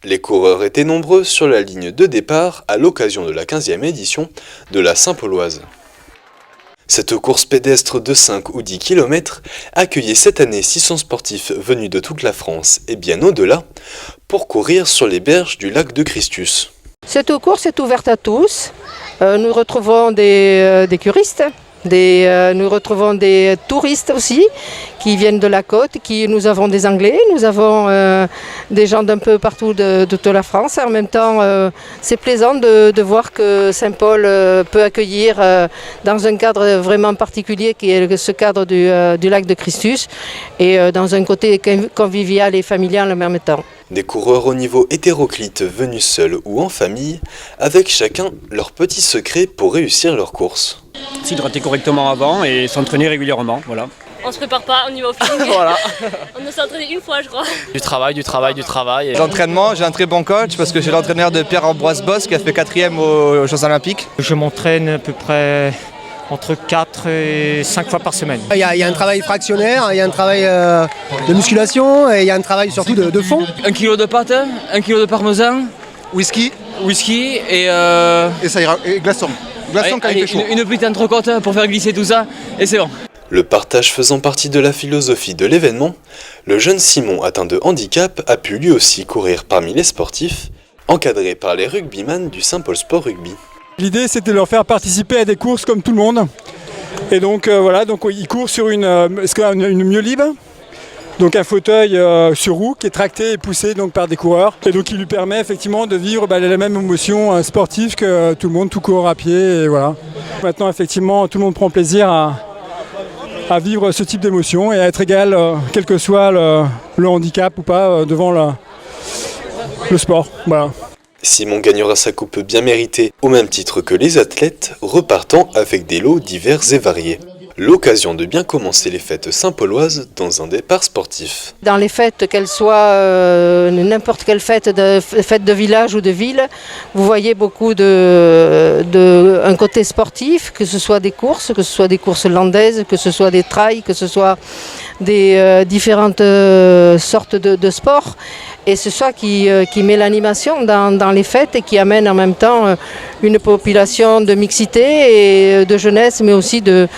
Les coureurs étaient nombreux sur la ligne de départ à l'occasion de la 15e édition de la Saint-Pauloise. Cette course pédestre de 5 ou 10 km accueillait cette année 600 sportifs venus de toute la France et bien au-delà pour courir sur les berges du lac de Christus. Cette course est ouverte à tous. Nous retrouvons des curistes. Nous retrouvons des touristes aussi qui viennent de la côte. Nous avons des Anglais, nous avons des gens d'un peu partout de toute la France. En même temps, c'est plaisant de voir que Saint-Paul peut accueillir dans un cadre vraiment particulier qui est ce cadre du lac de Christus et dans un côté convivial et familial en même temps. Des coureurs au niveau hétéroclite venus seuls ou en famille, avec chacun leur petit secret pour réussir leur course. S'hydrater correctement avant et s'entraîner régulièrement, voilà. On se prépare pas, on y va au feeling. Voilà. On s'est entraîné une fois, je crois. Du travail. L'entraînement, j'ai un très bon coach parce que j'ai l'entraîneur de Pierre-Ambroise Boss qui a fait 4e aux Jeux Olympiques. Je m'entraîne à peu près entre 4 et 5 fois par semaine. Il y a un travail fractionnaire, il y a un travail de musculation et il y a un travail surtout de fond. 1 kilo de pâte, 1 kilo de parmesan, Whisky et ça ira, et glaçons. Glaçons quand il fait chaud. une petite entrecôte pour faire glisser tout ça et c'est bon. Le partage faisant partie de la philosophie de l'événement, le jeune Simon atteint de handicap a pu lui aussi courir parmi les sportifs, encadré par les rugbyman du Saint-Paul Sport Rugby. L'idée c'était de leur faire participer à des courses comme tout le monde. Et donc voilà, donc ils courent sur une Miolib, donc un fauteuil sur roue qui est tracté et poussé donc par des coureurs. Et donc il lui permet effectivement de vivre la même émotion sportive que tout le monde, tout court à pied. Et voilà. Maintenant effectivement tout le monde prend plaisir à vivre ce type d'émotion et à être égal, quel que soit le handicap ou pas, devant le sport. Voilà. Simon gagnera sa coupe bien méritée, au même titre que les athlètes, repartant avec des lots divers et variés. L'occasion de bien commencer les fêtes saint-pauloises dans un départ sportif. Dans les fêtes, qu'elles soient n'importe quelle fête de village ou de ville, vous voyez beaucoup un côté sportif, que ce soit des courses landaises, que ce soit des trails, que ce soit des différentes sortes de sports. Et c'est ça qui met l'animation dans les fêtes et qui amène en même temps une population de mixité et de jeunesse, mais aussi de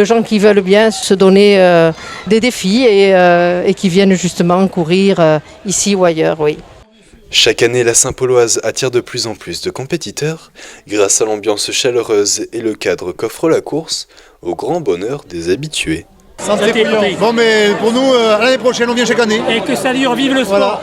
gens qui veulent bien se donner des défis et qui viennent justement courir ici ou ailleurs, oui. Chaque année, la Saint-Pauloise attire de plus en plus de compétiteurs grâce à l'ambiance chaleureuse et le cadre qu'offre la course, au grand bonheur des habitués. Santé. Bon, mais pour nous, l'année prochaine, on vient chaque année. Et que ça dure, vive le sport. Voilà.